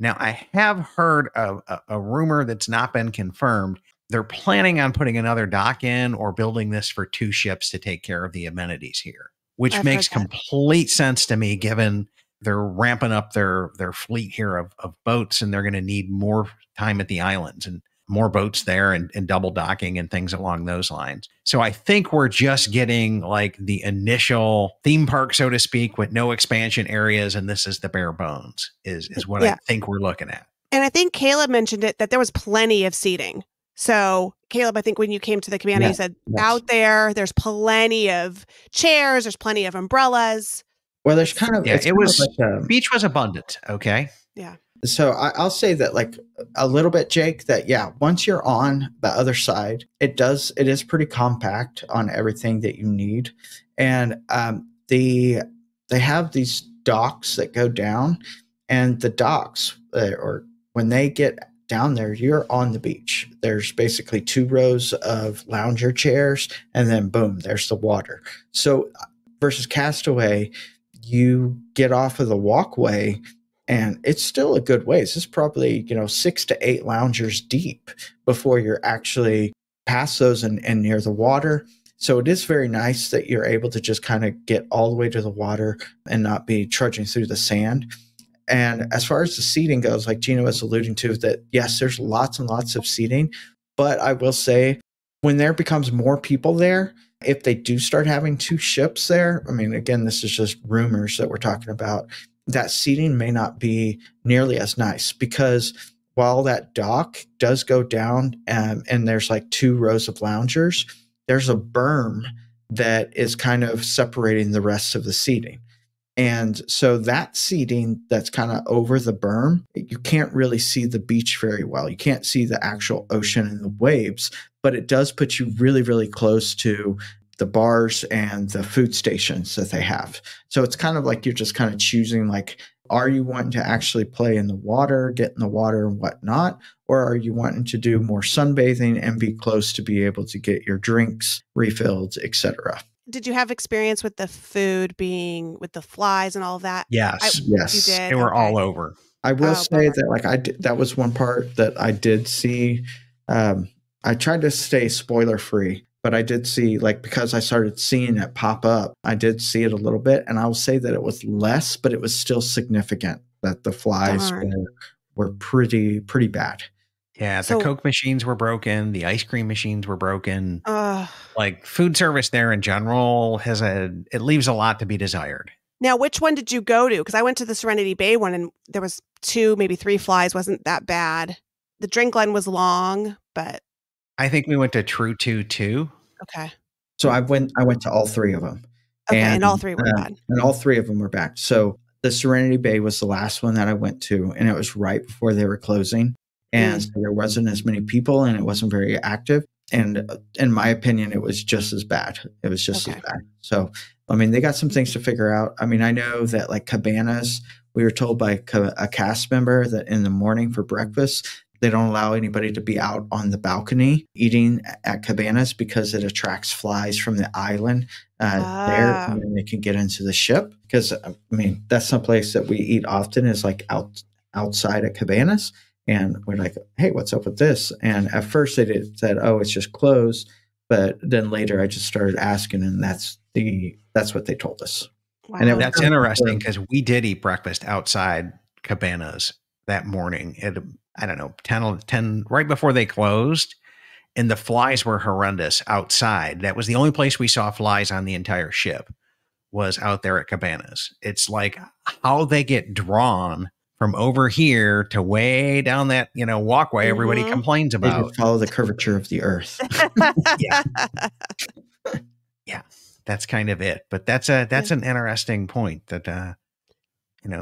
Now, I have heard of a rumor that's not been confirmed. They're planning on putting another dock in or building this for 2 ships to take care of the amenities here, which makes complete sense to me, given they're ramping up their fleet here of boats, and they're going to need more time at the islands and more boats there and double docking and things along those lines. So I think we're just getting like the initial theme park, so to speak, with no expansion areas. And this is the bare bones is what I think we're looking at. And I think Caleb mentioned it, that there was plenty of seating. So Caleb, I think when you came to the cabana, you said out there's plenty of chairs. There's plenty of umbrellas. Well, there's kind of, beach was abundant. Okay. Yeah. So I'll say that like a little bit, Jake, that once you're on the other side, it is pretty compact on everything that you need. And they have these docks that go down, and the docks, or when they get down there, you're on the beach. There's basically 2 rows of lounger chairs, and then boom, there's the water. So versus Castaway, you get off of the walkway, and it's still a good ways. It's probably, 6 to 8 loungers deep before you're actually past those and near the water. So it is very nice that you're able to just kind of get all the way to the water and not be trudging through the sand. And as far as the seating goes, like Gina was alluding to, that yes, there's lots and lots of seating. But I will say, when there becomes more people there, if they do start having 2 ships there, I mean, again, this is just rumors that we're talking about, that seating may not be nearly as nice, because while that dock does go down and there's like 2 rows of loungers, there's a berm that is kind of separating the rest of the seating. And so that seating that's kind of over the berm, you can't really see the beach very well. You can't see the actual ocean and the waves, but it does put you really, really close to bars and the food stations that they have. So it's kind of like you're just kind of choosing, like, are you wanting to actually play in the water, get in the water and whatnot? Or are you wanting to do more sunbathing and be close to be able to get your drinks refilled, etc.? Did you have experience with the food being with the flies and all of that? Yes. Yes. You did? They were Okay. all over. I will say bummer. that, like, that was one part that I did see. I tried to stay spoiler free, but I did see, like, because I started seeing it pop up, I did see it a little bit. And I'll say that it was less, but it was still significant that the flies were pretty bad. Yeah, the Coke machines were broken. The ice cream machines were broken. Like, food service there in general it leaves a lot to be desired. Now, which one did you go to? Because I went to the Serenity Bay one, and there was 2, maybe 3 flies. Wasn't that bad? The drink line was long, but I think we went to True 2 too. Okay. So I went to all 3 of them. Okay, and all 3 were bad. And all 3 of them were bad. So the Serenity Bay was the last one that I went to, and it was right before they were closing. And so there wasn't as many people, and it wasn't very active. And in my opinion, it was just as bad. It was just as bad. So, I mean, they got some things to figure out. I mean, I know that, like, Cabanas, we were told by a cast member that in the morning for breakfast, they don't allow anybody to be out on the balcony eating at Cabanas because it attracts flies from the island there, and then they can get into the ship. Because, I mean, that's someplace that we eat often, is like outside at Cabanas. And we're like, hey, what's up with this? And at first they said, oh, it's just closed. But then later I just started asking, and that's what they told us. Wow. And that's interesting, because we did eat breakfast outside Cabanas that morning at, I don't know, 10, right before they closed. And the flies were horrendous outside. That was the only place we saw flies on the entire ship, was out there at Cabanas. It's like how they get drawn from over here to way down that, walkway everybody complains about. They just follow the curvature of the earth. Yeah. Yeah. That's kind of it. But that's an interesting point that,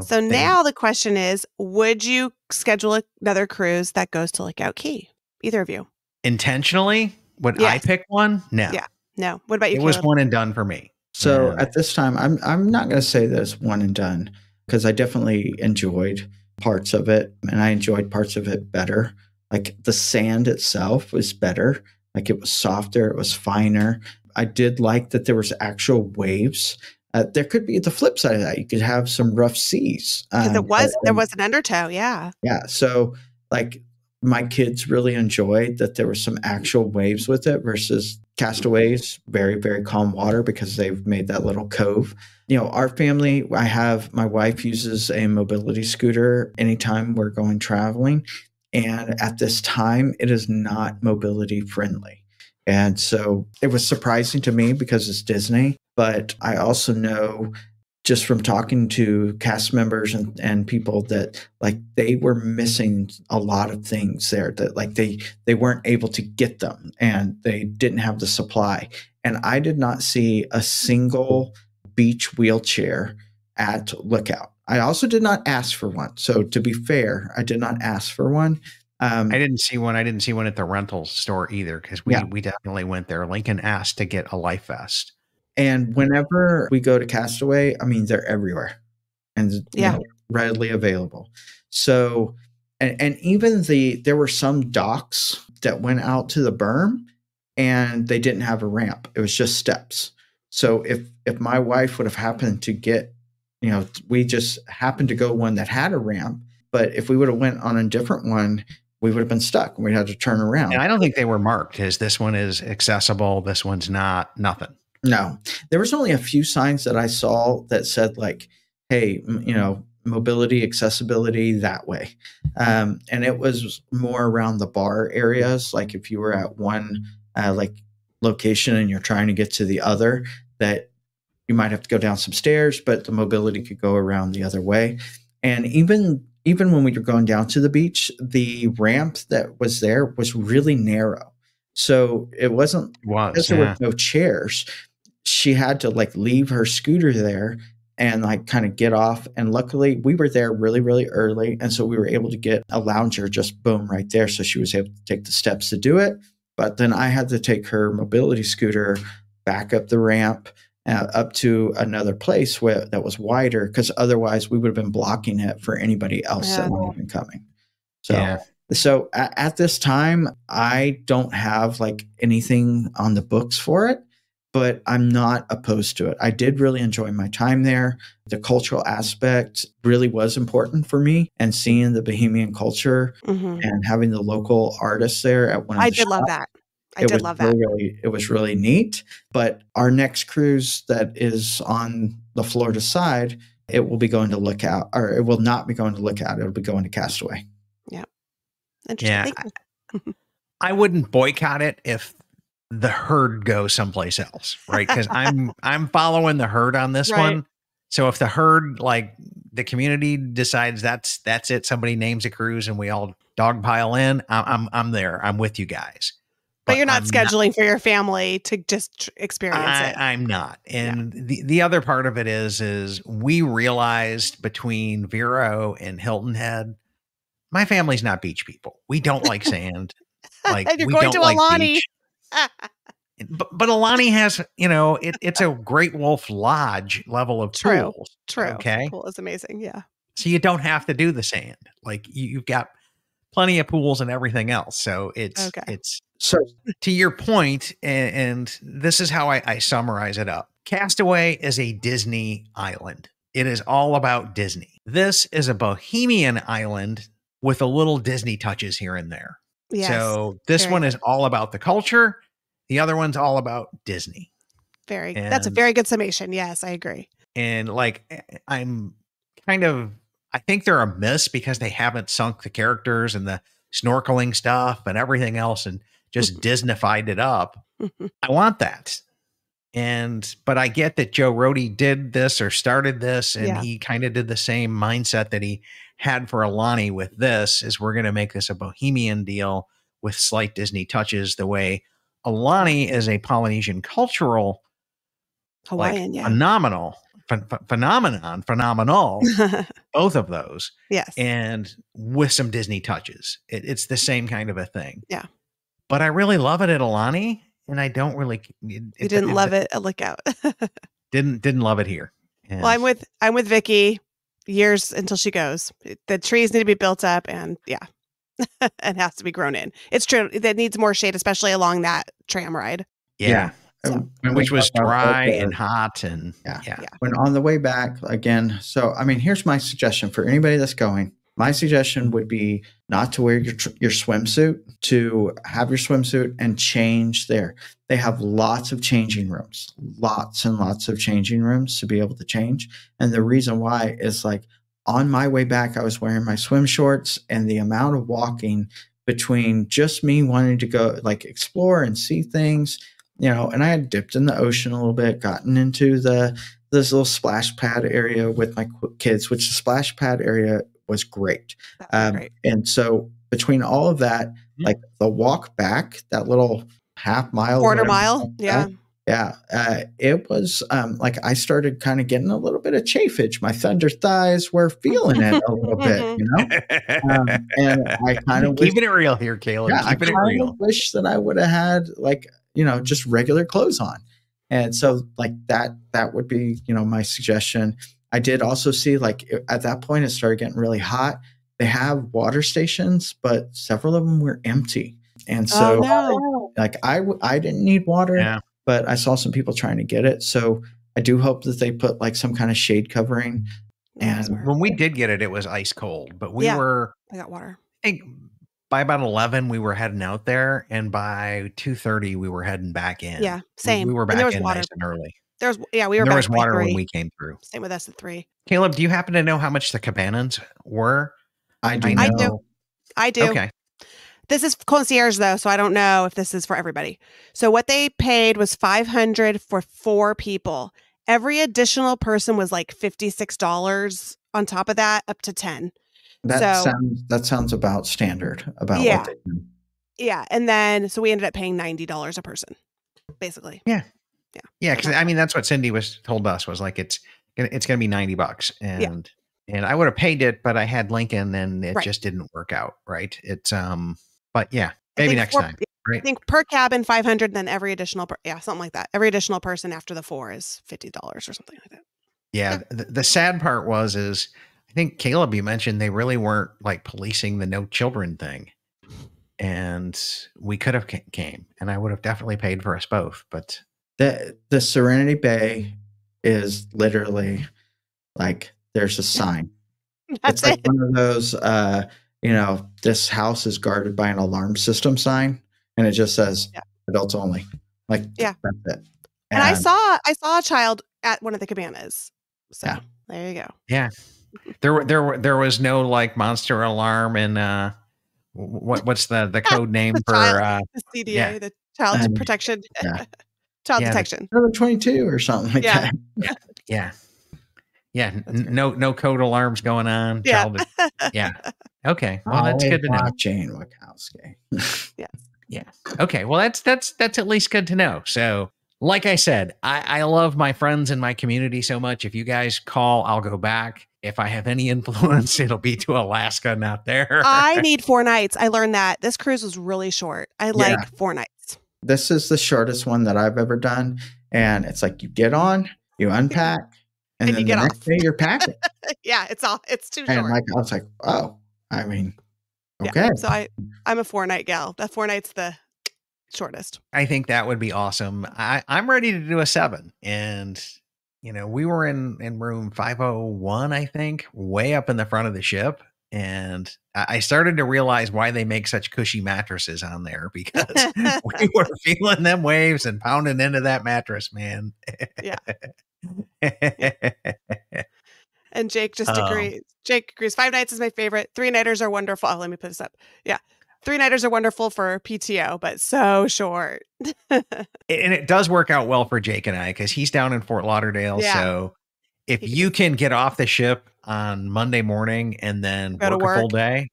So now the question is, would you schedule another cruise that goes to Lookout Key? Either of you? Intentionally? Would I pick one? No. Yeah. No. What about you, It Caleb? was one and done for me. So at this time, I'm not going to say that it's one and done, because I definitely enjoyed parts of it, and I enjoyed parts of it better. Like, the sand itself was better. Like, it was softer, it was finer. I did like that there was actual waves. There could be the flip side of that. You could have some rough seas. There was an undertow, yeah. Yeah. So, like, my kids really enjoyed that there were some actual waves with it versus Castaways, very, very calm water, because they've made that little cove. Our family, my wife uses a mobility scooter anytime we're going traveling. And at this time, it is not mobility friendly. And so it was surprising to me because it's Disney. But I also know, just from talking to cast members and people, that, like, they were missing a lot of things there, that, like, they weren't able to get them, and they didn't have the supply. And I did not see a single beach wheelchair at Lookout. I also did not ask for one. So, to be fair, I did not ask for one. I didn't see one. I didn't see one at the rental store either, because we definitely went there. Lincoln asked to get a life vest. And whenever we go to Castaway, I mean, they're everywhere and readily available. So, and even there were some docks that went out to the berm, and they didn't have a ramp. It was just steps. So if my wife would have happened to get, we just happened to go one that had a ramp, but if we would have went on a different one, we would have been stuck, and we'd have to turn around. And I don't think they were marked as this one is accessible, this one's not, nothing. No, there was only a few signs that I saw that said, like, hey, mobility, accessibility that way. And it was more around the bar areas. Like, if you were at one location and you're trying to get to the other, that you might have to go down some stairs, but the mobility could go around the other way. And even when we were going down to the beach, the ramp that was there was really narrow. So it wasn't, because there were no chairs. She had to, like, leave her scooter there and, like, kind of get off. And luckily we were there really, really early. And so we were able to get a lounger just boom right there. So she was able to take the steps to do it. But then I had to take her mobility scooter back up the ramp up to another place that was wider, because otherwise we would have been blocking it for anybody else that might have been coming. So at this time, I don't have like anything on the books for it, but I'm not opposed to it. I did really enjoy my time there. The cultural aspect really was important for me, and seeing the Bohemian culture and having the local artists there at one of the shops. Love that. I did love that. It was really neat. But our next cruise that is on the Florida side, it will be going to Lookout, or it will not be going to Lookout. It'll be going to Castaway. Yeah. Interesting. Yeah. I wouldn't boycott it if the herd goes someplace else, right? Because I'm following the herd on this one. So if the herd, like the community decides that's it, somebody names a cruise and we all dogpile in, I'm there. I'm with you guys. But you're not scheduling for your family to just experience it. I'm not. And the other part of it is we realized between Vero and Hilton Head, my family's not beach people. We don't like sand. Like you're we going don't to like Aulani. beach. But Aulani has, it's a Great Wolf Lodge level of pools. True. Okay. The pool is amazing. Yeah. So you don't have to do the sand. Like you've got plenty of pools and everything else. So it's so to your point, and this is how I summarize it up. Castaway is a Disney island. It is all about Disney. This is a Bohemian island with a little Disney touches here and there. Yes, so this one is all about the culture. The other one's all about Disney. That's a very good summation. Yes, I agree. And like, I think they're a miss because they haven't sunk the characters and the snorkeling stuff and everything else and just Disneyfied it up. I want that. But I get that Joe Rohde did this or started this, and he kind of did the same mindset that he had for Aulani with this, is we're going to make this a Bohemian deal with slight Disney touches, the way Aulani is a Polynesian cultural Hawaiian, phenomenal, both of those. Yes. And with some Disney touches. It's the same kind of a thing. Yeah. But I really love it at Aulani, and I don't really. You didn't love it at Lookout. Didn't love it here. And well, I'm with Vicky. Years until she goes. The trees need to be built up, and and has to be grown in. It's true that needs more shade, especially along that tram ride. Yeah. So, which was dry and hot, and When on the way back again. So, I mean, here's my suggestion for anybody that's going. My suggestion would be not to wear your swimsuit, to have your swimsuit and change there. They have lots of changing rooms, lots and lots of changing rooms to be able to change. And the reason why is, like, on my way back, I was wearing my swim shorts, and the amount of walking between just me wanting to go like explore and see things, and I had dipped in the ocean a little bit, gotten into this little splash pad area with my kids, which the splash pad area was great. Great. And so between all of that, like the walk back, that little quarter mile. It was like I started kind of getting a little bit of chafage. My thunder thighs were feeling it a little bit, and I kind of keeping it real here, Caleb. Yeah, I kind of wish that I would have had just regular clothes on. And so like that would be, my suggestion. I did also see, like, at that point it started getting really hot. They have water stations, but several of them were empty. And so like I didn't need water, but I saw some people trying to get it. So I do hope that they put like some kind of shade covering. And when we did get it, it was ice cold, but I got water. I think by about 11, we were heading out there, and by 2:30, we were heading back in. Yeah, same. We were back in nice and early. There was water when we came through. Same with us at 3. Caleb, do you happen to know how much the cabanas were? I do. Okay. This is concierge though, so I don't know if this is for everybody. So what they paid was $500 for 4 people. Every additional person was like $56 on top of that, up to 10. That sounds about standard about what they do. Yeah, and then so we ended up paying $90 a person, basically. Yeah. Because I mean that's what Cindy told us, was like it's gonna be $90, and I would have paid it, but I had Lincoln, and it just didn't work out. Right? It's but maybe next time. right? I think per cabin 500, then every additional, something like that. Every additional person after the 4 is $50 or something like that. Yeah. The sad part is I think Caleb, you mentioned they really weren't like policing the no children thing. And we could have came, and I would have definitely paid for us both. But the Serenity Bay is literally like there's a sign. That's it's like it. one of those, this house is guarded by an alarm system sign, and it just says adults only. Like that's it. And I saw a child at one of the cabanas. So there you go. Yeah, there was no like monster alarm and what's the code name for the CDA, the child protection, child detection. Another 22 or something like that. Yeah. No code alarms going on. Yeah. Okay. Well, that's good to know. Jane Wachowski. Yeah. Okay. Well, that's at least good to know. So, like I said, I love my friends and my community so much. If you guys call, I'll go back. If I have any influence, it'll be to Alaska, not there. I need 4 nights. I learned that. This cruise was really short. I like 4 nights. This is the shortest one that I've ever done. And it's like you get on, you unpack, and then you get the next day you're packing. It's too short. And I was like, oh, I mean, okay. Yeah, so I'm a 4-night gal. That 4 nights the shortest. I think that would be awesome. I'm ready to do a 7. And we were in room 501, I think, way up in the front of the ship. And I started to realize why they make such cushy mattresses on there, because we were feeling them waves and pounding into that mattress, man. Yeah. And Jake just agrees. Jake agrees. 5 nights is my favorite. 3-nighters are wonderful. Oh, let me put this up. Yeah. 3-nighters are wonderful for PTO, but so short. And it does work out well for Jake and I, because he's down in Fort Lauderdale. Yeah. So if you can get off the ship on Monday morning and then work a full day,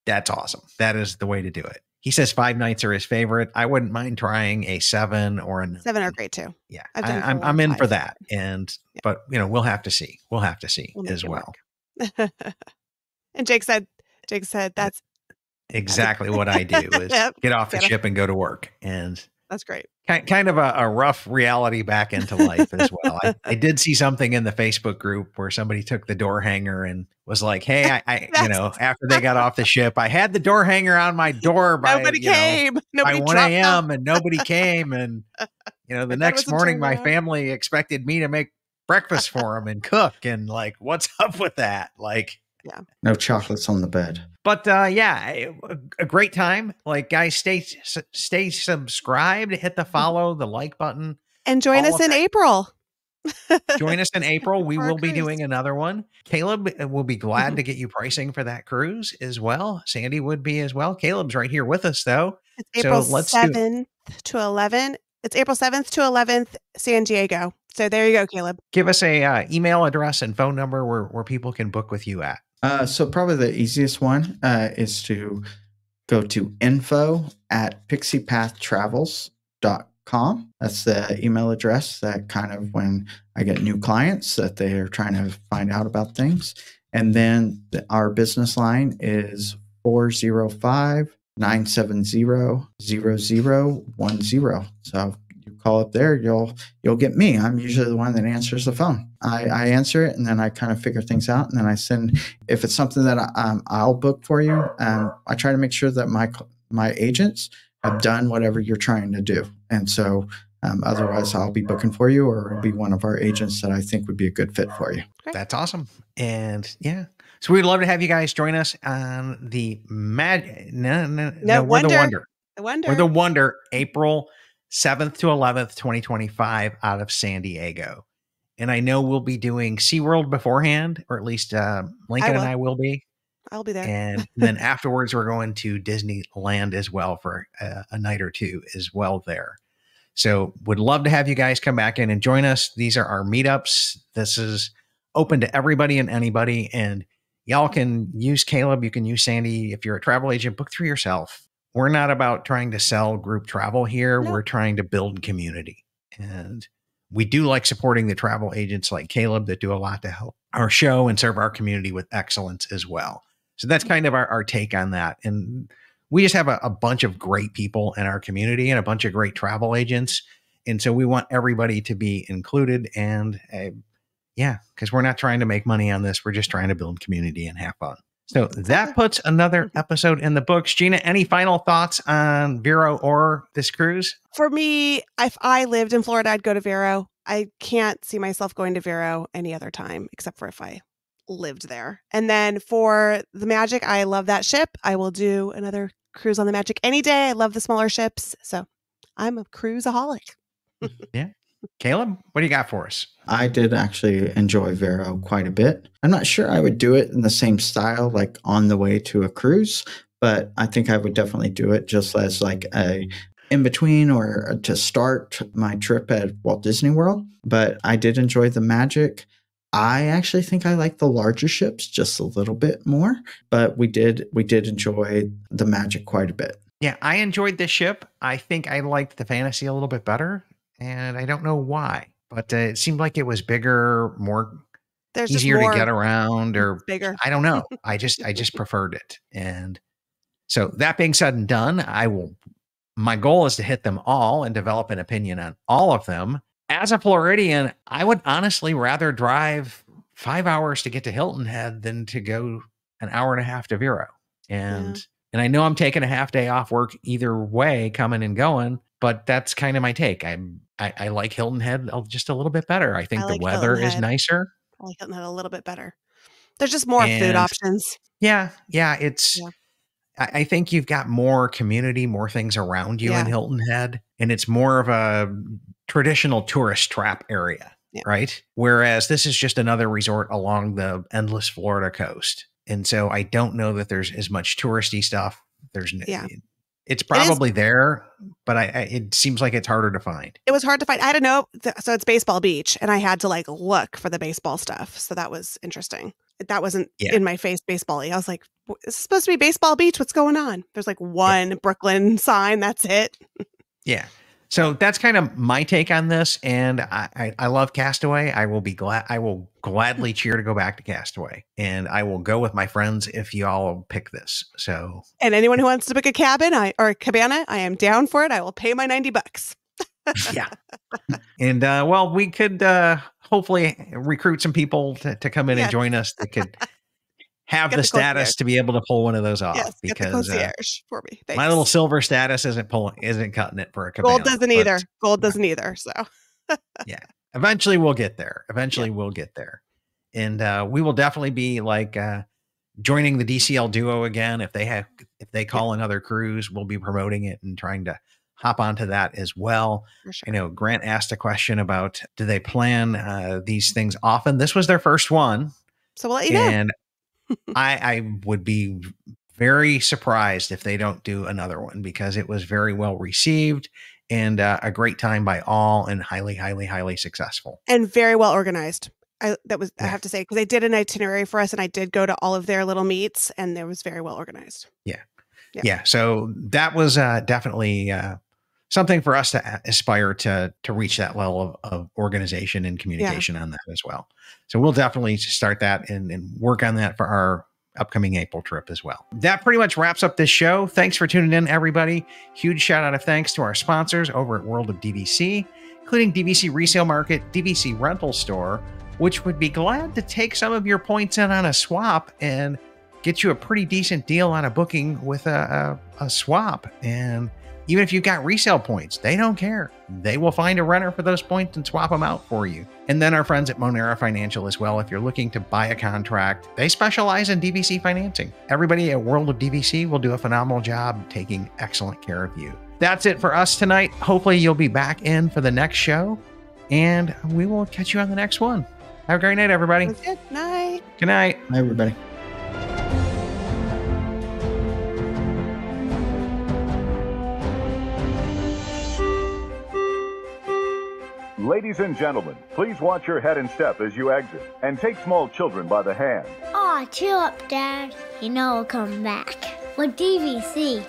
that's awesome. That is the way to do it. He says 5 nights are his favorite. I wouldn't mind trying a 7 or a 9. 7 are great too. Yeah, I'm in for that. But we'll have to see. We'll have to see as well. And Jake said that's exactly what I do is get off the ship and go to work. And that's great. Kind of a rough reality back into life as well. I did see something in the Facebook group where somebody took the door hanger and was like, hey, I after they got off the ship, I had the door hanger on my door by, nobody came. By 1 a.m. and nobody came. And, the next morning, my family expected me to make breakfast for them and cook. And like, what's up with that? Like, no chocolates on the bed. But a great time. Like, guys, stay subscribed, hit the follow, the like button, and join us in April. Join us in April. We will be doing another one. Caleb will be glad to get you pricing for that cruise as well. Sandy would be as well. Caleb's right here with us, though. It's April 7th to 11th. It's April 7th to 11th, San Diego. So there you go, Caleb. Give us a email address and phone number where people can book with you at. So probably the easiest one is to go to info@pixiepahtravels.com. That's the email address that kind of when I get new clients that they are trying to find out about things. And then our business line is 405-970-0010. So you call up there, you'll get me. I'm usually the one that answers the phone. I answer it, and then I kind of figure things out, and then I send. If it's something that I'll book for you, I try to make sure that my agents have done whatever you're trying to do, and so otherwise I'll be booking for you, or it'll be one of our agents that I think would be a good fit for you. That's awesome, and so we'd love to have you guys join us on the we're the Wonder, April 7th to 11th, 2025, out of San Diego. And I know we'll be doing SeaWorld beforehand, or at least Lincoln and I will be. I'll be there. And then afterwards, we're going to Disneyland as well for a night or two as well there. So would love to have you guys come back in and join us. These are our meetups. This is open to everybody and anybody. And y'all can use Caleb. You can use Sandy. If you're a travel agent, book through yourself. We're not about trying to sell group travel here. No. We're trying to build community. And we do like supporting the travel agents like Caleb that do a lot to help our show and serve our community with excellence as well. So that's kind of our take on that. And we just have a bunch of great people in our community and a bunch of great travel agents. And so we want everybody to be included. And because we're not trying to make money on this. We're just trying to build community and have fun. So that puts another episode in the books. Gina, any final thoughts on Vero or this cruise? For me, if I lived in Florida, I'd go to Vero. I can't see myself going to Vero any other time, except for if I lived there. And then for the Magic, I love that ship. I will do another cruise on the Magic any day. I love the smaller ships. So I'm a cruiseaholic. Yeah. Caleb, what do you got for us? I did actually enjoy Vero quite a bit. I'm not sure I would do it in the same style, like on the way to a cruise, but I think I would definitely do it just as like a in between or to start my trip at Walt Disney World. But I did enjoy the Magic. I actually think I like the larger ships just a little bit more, but we did enjoy the Magic quite a bit. Yeah, I enjoyed this ship. I think I liked the Fantasy a little bit better. And I don't know why, but it seemed like it was bigger, easier to get around, or bigger. I don't know. I just preferred it. And so that being said and done, my goal is to hit them all and develop an opinion on all of them. As a Floridian, I would honestly rather drive 5 hours to get to Hilton Head than to go an hour and a half to Vero. And I know I'm taking a half day off work either way, coming and going, but that's kind of my take. I like Hilton Head just a little bit better. I think the weather is nicer. I like Hilton Head a little bit better. There's just more food options. Yeah. I think you've got more community, more things around you in Hilton Head, and it's more of a traditional tourist trap area, right? Whereas this is just another resort along the endless Florida coast. And so I don't know that there's as much touristy stuff. It's probably there, but it seems like it's harder to find. It was hard to find. I don't know. So it's Baseball Beach, and I had to like look for the baseball stuff. So that was interesting. That wasn't in my face baseball-y. I was like, is this supposed to be Baseball Beach? What's going on? There's like one Brooklyn sign. That's it. Yeah. So that's kind of my take on this. And I love Castaway. I will gladly cheer to go back to Castaway, and I will go with my friends if you all pick this. So, and anyone who wants to book a cabin or a cabana, I am down for it. I will pay my $90. Yeah. And we could hopefully recruit some people to come in and join us that could have the status to be able to pull one of those off. Yes, because get the concierge for me. Thanks. My little silver status isn't cutting it for a cabana. Gold doesn't either. Gold doesn't either. So yeah, eventually we'll get there. We'll get there, and we will definitely be like joining the DCL duo again. If they call another cruise, we'll be promoting it and trying to hop onto that as well. Sure. I know Grant asked a question about do they plan these things often. This was their first one, so we'll let you know. And I would be very surprised if they don't do another one, because it was very well received and a great time by all, and highly, highly, highly successful and very well organized. I have to say, because they did an itinerary for us, and I did go to all of their little meets, and it was very well organized. Yeah. So that was definitely something for us to aspire to reach that level of organization and communication on that as well. So we'll definitely start that and work on that for our upcoming April trip as well. That pretty much wraps up this show. Thanks for tuning in, everybody. Huge shout out of thanks to our sponsors over at World of DVC, including DVC Resale Market, DVC Rental Store, which would be glad to take some of your points in on a swap and get you a pretty decent deal on a booking with a swap. And even if you've got resale points, they don't care. They will find a renter for those points and swap them out for you. And then our friends at Monera Financial as well. If you're looking to buy a contract, they specialize in DVC financing. Everybody at World of DVC will do a phenomenal job taking excellent care of you. That's it for us tonight. Hopefully you'll be back in for the next show, and we will catch you on the next one. Have a great night, everybody. Good night. Good night. Hi, everybody. Ladies and gentlemen, please watch your head and step as you exit, and take small children by the hand. Aw, chill up, Dad. You know I'll come back. With DVC.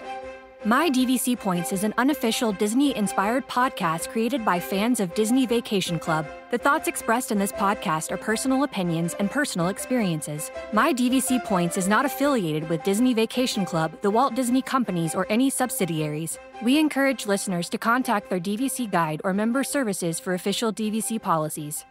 My DVC Points is an unofficial Disney-inspired podcast created by fans of Disney Vacation Club. The thoughts expressed in this podcast are personal opinions and personal experiences. My DVC Points is not affiliated with Disney Vacation Club, the Walt Disney Companies, or any subsidiaries. We encourage listeners to contact their DVC guide or member services for official DVC policies.